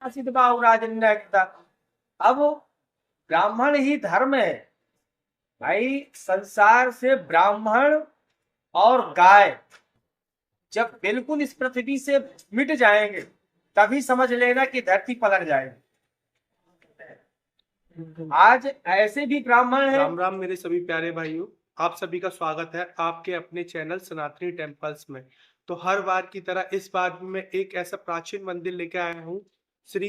सिद्ध बाहु राजन्य। अब ब्राह्मण ही धर्म है भाई। संसार से ब्राह्मण और गाय जब बिल्कुल इस पृथ्वी से मिट जाएंगे तभी समझ लेना कि धरती पलट जाएगी। आज ऐसे भी ब्राह्मण हैं। राम राम मेरे सभी प्यारे भाइयों, आप सभी का स्वागत है आपके अपने चैनल सनातनी टेम्पल्स में। तो हर बार की तरह इस बार भी मैं एक ऐसा प्राचीन मंदिर लेके आया हूँ, श्री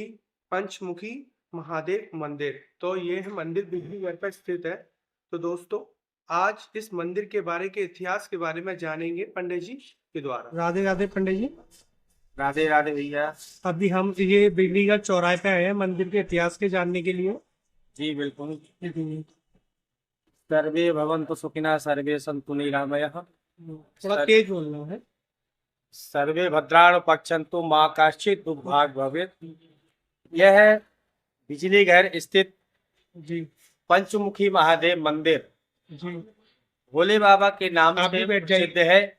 पंचमुखी महादेव मंदिर। तो ये मंदिर बिजलीगढ़ पर स्थित है। तो दोस्तों, आज इस मंदिर के बारे के इतिहास के बारे में जानेंगे पंडित जी के द्वारा। राधे राधे पंडित जी। राधे राधे भैया। अभी हम ये बिजलीगढ़ चौराहे पे आए हैं मंदिर के इतिहास के जानने के लिए। जी बिल्कुल। सर्वे भवन्तु सुखिनः सर्वे सन्तु निरामयः। थोड़ा तेज बोलना है। सर्वे भद्राणि पश्यन्तु मा कश्चित् दुर्भाग् भवेत्। यह बिजलीघर स्थित जी पंचमुखी महादेव मंदिर जी भोले बाबा के नाम आप से भी बैठ जाइए। प्रसिद्ध है।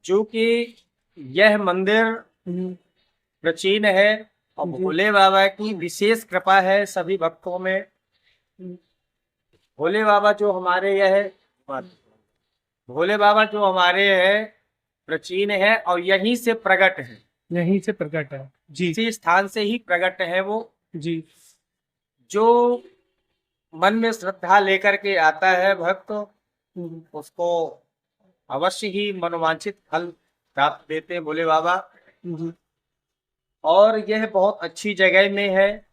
चूंकि यह मंदिर प्राचीन है और जी। भोले बाबा की विशेष कृपा है सभी भक्तों में। भोले बाबा जो हमारे है प्राचीन है और यहीं से प्रकट है। यहीं से प्रकट है जी। इसी स्थान से ही प्रकट है वो। जी जो मन में श्रद्धा लेकर के आता है भक्त, उसको अवश्य ही मनोवांछित फल प्राप्त देते हैं भोले बाबा। जी और यह बहुत अच्छी जगह में है।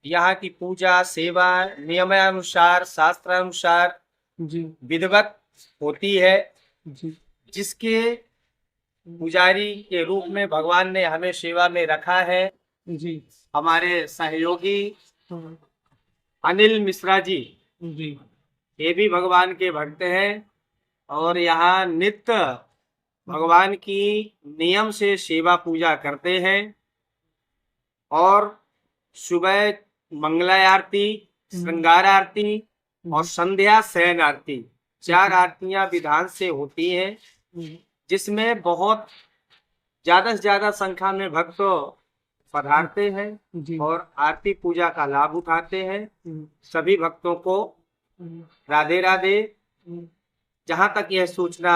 यहाँ की पूजा सेवा नियमानुसार शास्त्रानुसार जी विधिवत होती है। जी जिसके पुजारी के रूप में भगवान ने हमें सेवा में रखा है। जी हमारे सहयोगी अनिल मिश्रा जी, जी ये भी भगवान के भक्त हैं और यहाँ नित्य भगवान की नियम से सेवा पूजा करते हैं। और सुबह मंगला आरती, श्रृंगार आरती और संध्या शयन आरती, 4 आरतियां विधान से होती हैं, जिसमें बहुत ज्यादा से ज्यादा संख्या में भक्त पधारते हैं और आरती पूजा का लाभ उठाते हैं। सभी भक्तों को राधे राधे। जहां तक यह सूचना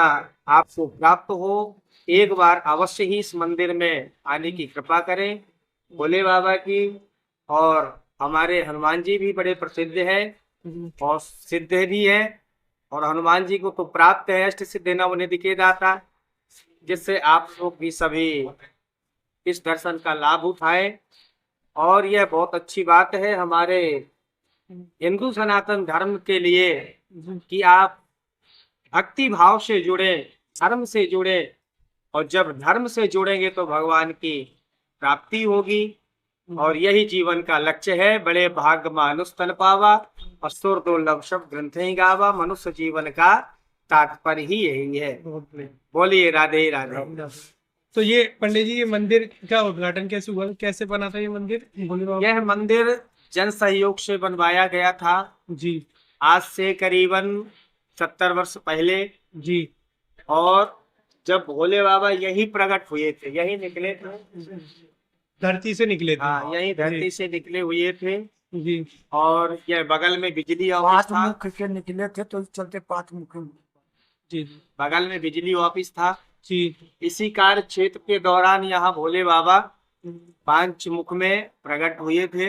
आपको प्राप्त हो, एक बार अवश्य ही इस मंदिर में आने की कृपा करें। भोले बाबा की और हमारे हनुमान जी भी बड़े प्रसिद्ध हैं और सिद्ध भी है। और हनुमान जी को तो प्राप्त है अष्ट सिद्धि नव निधि के दाता, जिससे आप लोग भी सभी इस दर्शन का लाभ उठाएं। और यह बहुत अच्छी बात है हमारे हिंदू सनातन धर्म के लिए कि आप भक्ति भाव से जुड़े, धर्म से जुड़े। और जब धर्म से जुड़ेंगे तो भगवान की प्राप्ति होगी। और यही जीवन का लक्ष्य है। बड़े भाग्य मानुष तन पावा और सुर दुर्लभ शब्द ग्रंथ ही गावा। मनुष्य जीवन का तात्पर्य ही यही है। बोलिए राधे राधे। तो ये पंडित जी, ये मंदिर का उद्घाटन कैसे हुआ, कैसे बना था ये मंदिर? यह मंदिर जन सहयोग से बनवाया गया था जी। आज से करीबन 70 वर्ष पहले जी। और जब भोले बाबा यही प्रकट हुए थे, यही निकले थे, धरती से निकले थे। हाँ, यही धरती से निकले हुए थे जी। और यह बगल में बिजली ऑफिस था। के निकले थे तो चलते 5 मुख जी बगल में बिजली ऑफिस था। जी। इसी कार्य क्षेत्र के दौरान यहाँ भोले बाबा 5 मुख में प्रकट हुए थे।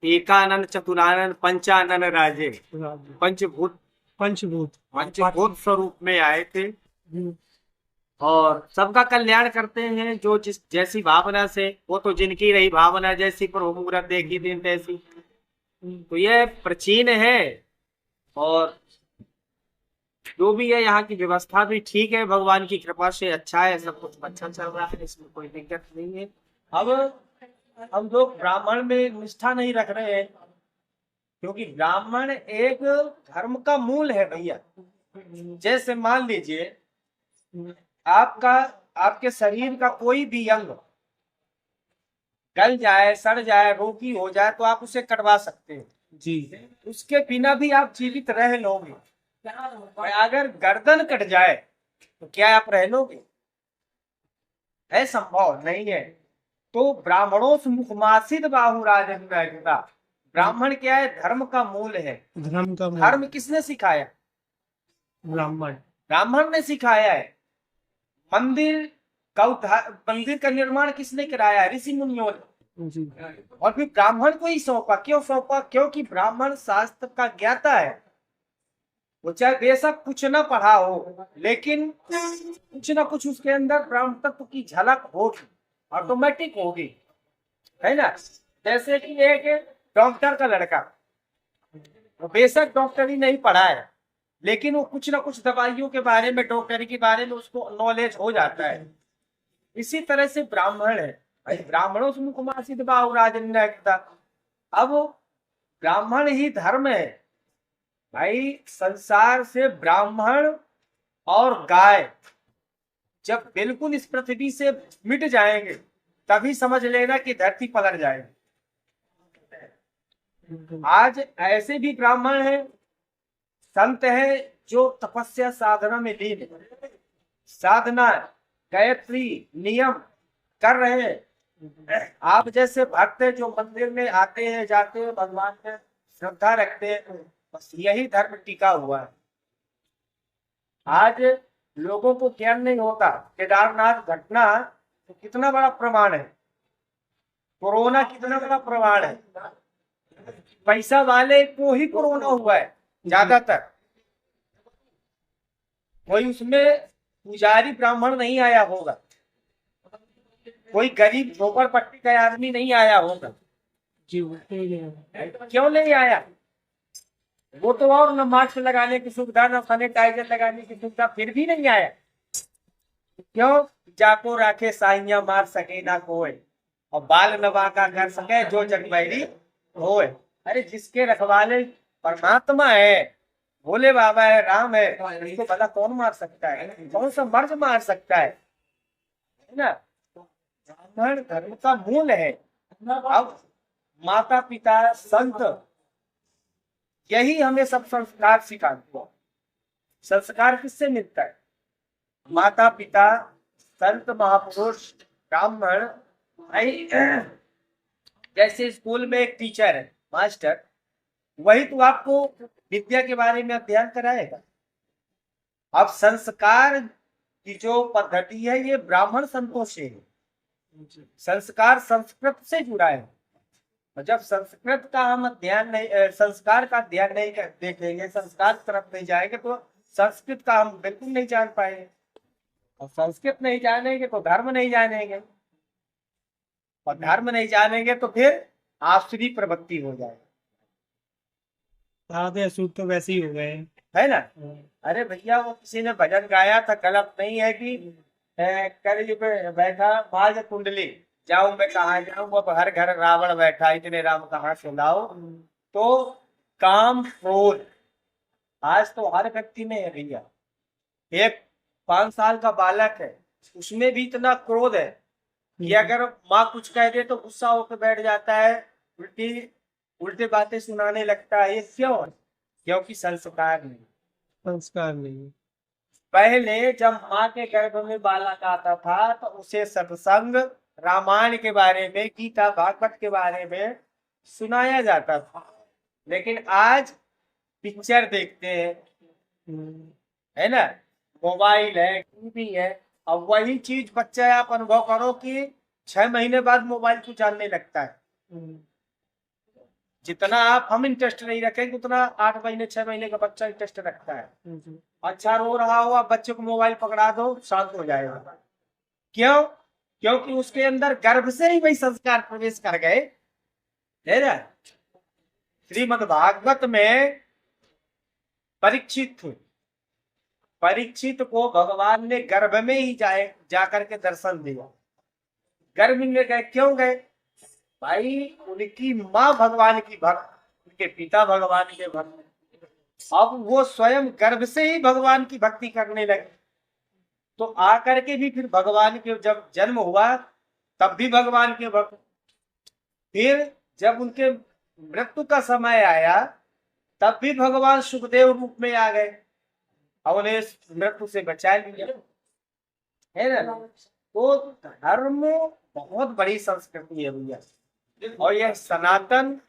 एकानन चतुरानन पंचानन राजे, पंचभूत पंचभूत स्वरूप में आए थे और सबका कल्याण करते हैं। जो जिस जैसी भावना से, वो तो जिनकी रही भावना जैसी प्रभु मुहूर्त देखी दिन तैसी। तो यह प्राचीन है और जो भी है यहाँ की व्यवस्था भी ठीक है। भगवान की कृपा से अच्छा है, सब कुछ अच्छा चल रहा है, इसमें कोई दिक्कत नहीं है। अब हम लोग ब्राह्मण में निष्ठा नहीं रख रहे हैं, क्योंकि ब्राह्मण एक धर्म का मूल है भैया। जैसे मान लीजिए आपके शरीर का कोई भी अंग गल जाए, सड़ जाए, रोगी हो जाए तो आप उसे कटवा सकते हैं जी। उसके बिना भी आप जीवित रह लोगे। अगर गर्दन कट जाए तो क्या आप रह लोगे? है संभव नहीं है। तो ब्राह्मणों से मुखमासित बाहु राजन रहता। ब्राह्मण क्या है? धर्म का मूल है। धर्म का धर्म किसने सिखाया? ब्राह्मण। ब्राह्मण ने सिखाया है। मंदिर मंदिर का निर्माण किसने कराया? ऋषि मुनियों ने। जी। और फिर ब्राह्मण को ही सौंपा। क्यों सौंपा? क्योंकि ब्राह्मण शास्त्र का ज्ञाता है। वो चाहे बेशक कुछ ना पढ़ा हो, लेकिन कुछ ना कुछ उसके अंदर ब्राह्मण तत्व की झलक होगी, ऑटोमेटिक होगी, है ना। जैसे कि एक डॉक्टर का लड़का, वो बेशक डॉक्टरी नहीं पढ़ा है, लेकिन वो कुछ ना कुछ दवाइयों के बारे में, डॉक्टरी के बारे में उसको नॉलेज हो जाता है। इसी तरह से ब्राह्मण है। ब्राह्मणों से मुखमासित बाहु राजन रहता। अब ब्राह्मण ही धर्म है भाई। संसार से ब्राह्मण और गाय जब बिल्कुल इस पृथ्वी से मिट जाएंगे, तभी समझ लेना कि धरती पलट जाएगी। आज ऐसे भी ब्राह्मण हैं, संत हैं, जो तपस्या साधना में लीन है, साधना, गायत्री, नियम कर रहे हैं। आप जैसे भक्त हैं जो मंदिर में आते हैं, जाते हैं, भगवान में श्रद्धा रखते हैं, बस यही धर्म टिका हुआ है। आज लोगों को ज्ञान नहीं होता। केदारनाथ घटना तो कितना बड़ा प्रमाण है, कोरोना कितना बड़ा प्रमाण है। पैसा वाले को ही कोरोना हुआ है ज्यादातर। कोई उसमें पुजारी ब्राह्मण नहीं आया होगा, कोई गरीब झोपड़पट्टी का आदमी नहीं आया होगा। जी। क्यों नहीं आया? वो तो और न मास्क लगाने की सुविधा, न सैनिटाइजर लगाने की सुविधा, फिर भी नहीं आया। क्यों? जाको राखे साइया मार सके ना कोई, और बाल नवा का कर सके जो जगबैरी होए। अरे जिसके रखवाले परमात्मा है, भोले बाबा है, राम है, इसको भला कौन मार सकता है? कौन सा मर्द मार सकता है ना। ब्राह्मण धर्म का मूल है। अब माता पिता संत यही हमें सब संस्कार सिखाते हैं। संस्कार किससे मिलता है? माता पिता, संत, महापुरुष, ब्राह्मण। जैसे स्कूल में एक टीचर है, मास्टर, वही तो आपको विद्या के बारे में अध्ययन कराएगा। अब संस्कार की जो पद्धति है ये ब्राह्मण संतों से है। संस्कार संस्कृत से जुड़ा है। और जब संस्कृत का हम ध्यान नहीं, संस्कार का ध्यान नहीं देखेंगे, संस्कार की तरफ नहीं जाएंगे, तो संस्कृत का हम बिल्कुल नहीं जान पाएंगे। और संस्कृत नहीं जानेंगे तो धर्म नहीं जानेंगे, और धर्म नहीं जानेंगे तो फिर आसुरी प्रवृत्ति हो जाएगी। आधे असूर तो वैसे ही हो गए, है ना। अरे भैया, वो किसी ने भजन गाया था, गलत नहीं है कि कल पे बैठा बाज कुंडली, जाऊं मैं कहा जाऊं, अब हर घर रावण बैठा, इतने राम कहाँ से लाओ। तो काम क्रोध आज तो हर व्यक्ति में है भैया। एक 5 साल का बालक है, उसमें भी इतना क्रोध है कि अगर माँ कुछ कह दे तो गुस्सा होकर बैठ जाता है, उल्टी बातें सुनाने लगता है। ये क्यों? क्योंकि संस्कार नहीं। संस्कार नहीं। पहले जब माँ के गर्भ में बालक आता था तो उसे सत्संग, रामायण के बारे में, गीता भागवत के बारे में सुनाया जाता था। लेकिन आज पिक्चर देखते हैं, है ना, मोबाइल है, टीवी है। अब वही चीज बच्चा आप अनुभव करो कि 6 महीने बाद मोबाइल को जानने लगता है। जितना हम इंटरेस्ट नहीं रखेंगे उतना 8 महीने 6 महीने का बच्चा इंटरेस्ट रखता है। अच्छा रो रहा हो, आप बच्चे को मोबाइल पकड़ा दो, शांत हो जाएगा। क्यों? क्योंकि उसके अंदर गर्भ से ही वही संस्कार प्रवेश कर गए, है ना। श्रीमद् भागवत में परीक्षित को भगवान ने गर्भ में ही जाकर के दर्शन दिया। गर्भ में गए, क्यों गए भाई? उनकी माँ भगवान की भक्त, उनके पिता भगवान के भक्त। अब वो स्वयं गर्भ से ही भगवान की भक्ति करने लगे, तो आकर के भी फिर भगवान के जब जन्म हुआ तब भी भगवान के भक्त। फिर जब उनके मृत्यु का समय आया तब भी भगवान सुखदेव रूप में आ गए और उन्हें मृत्यु से बचा लिया, है ना। तो धर्म बहुत बड़ी संस्कृति है भैया। और यह सनातन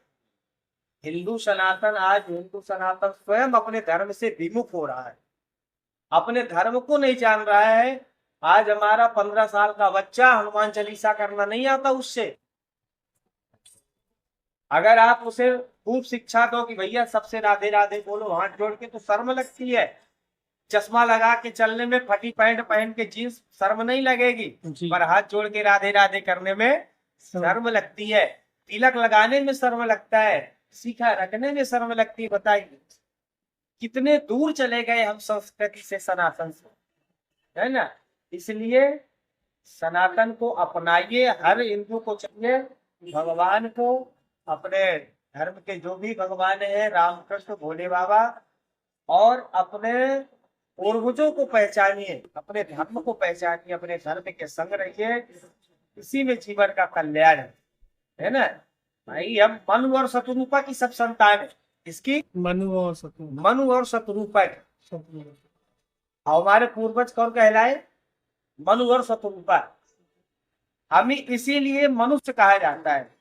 हिंदू सनातन, आज हिंदू सनातन स्वयं अपने धर्म से विमुख हो रहा है, अपने धर्म को नहीं जान रहा है। आज हमारा 15 साल का बच्चा हनुमान चालीसा करना नहीं आता उससे। अगर आप उसे खूब शिक्षा दो कि भैया सबसे राधे राधे बोलो हाथ जोड़ के, तो शर्म लगती है। चश्मा लगा के चलने में, फटी पैंट पहन के जींस, शर्म नहीं लगेगी, पर हाथ जोड़ के राधे राधे करने में शर्म लगती है। तिलक लगाने में शर्म लगता है, सीखा रखने में शर्म लगती है। बताइए कितने दूर चले गए हम संस्कृति से, सनातन से, है ना। इसलिए सनातन को अपनाइए। हर हिंदू को चाहिए भगवान को, अपने धर्म के जो भी भगवान है, राम कृष्ण भोले बाबा, और अपने पूर्वजों को पहचानिए, अपने धर्म को पहचानिए, अपने धर्म के संग रहिए। इसी में जीवन का कल्याण है ना भाई। हम मनु और शत्रुपा की सब संतान है। इसकी मनु और शत्रु। मनु और शत्रुपा की। हमारे पूर्वज कौन कहलाए? मनु और शत्रुपा। हमें इसीलिए मनुष्य कहा जाता है,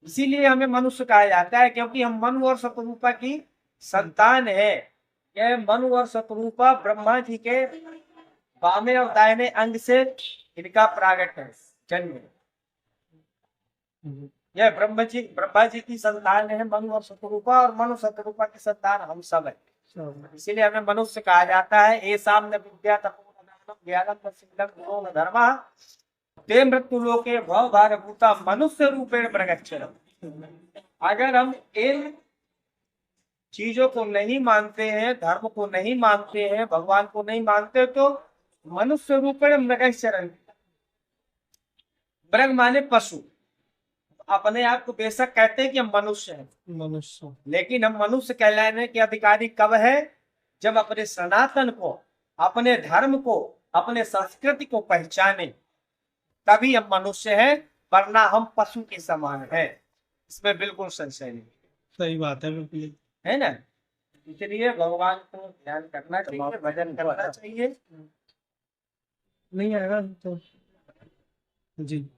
इसीलिए हमें मनुष्य कहा जाता है, क्योंकि हम मनु और शत्रुपा की संतान है। यह मनु और शत्रुपा ब्रह्मा जी के बामे और दाहिने अंग से इनका प्रागट है, जन्म। यह ब्रह्मा जी की संतान है मनु और शत्रुपा, और मनु शत्रुपा की संतान हम सब है। इसीलिए हमें मनुष्य कहा जाता है। ए सामने विद्या तपो ज्ञानम सिद्धम गुणो न धर्मः ते मृत्यु लोके भव भारभूता मनुष्य रूपेण प्रगच्छेरम्। अगर हम इन चीजों को नहीं मानते हैं, धर्म को नहीं मानते हैं, भगवान को नहीं मानते, तो मनुष्य रूपेण मृगश्चरन्। मृग माने पशु। अपने आप को बेशक कहते हैं कि हम मनुष्य हैं, मनुष्य, लेकिन हम मनुष्य कहलाने के अधिकारी कब है? जब अपने सनातन को, अपने धर्म को, अपने संस्कृति को पहचाने, तभी हम मनुष्य हैं, वरना हम पशु के समान हैं। इसमें बिल्कुल संशय नहीं। सही बात है बिल्कुल, है ना। इसलिए भगवान को ध्यान करना चाहिए, भजन करना चाहिए। नहीं आएगा तो जी।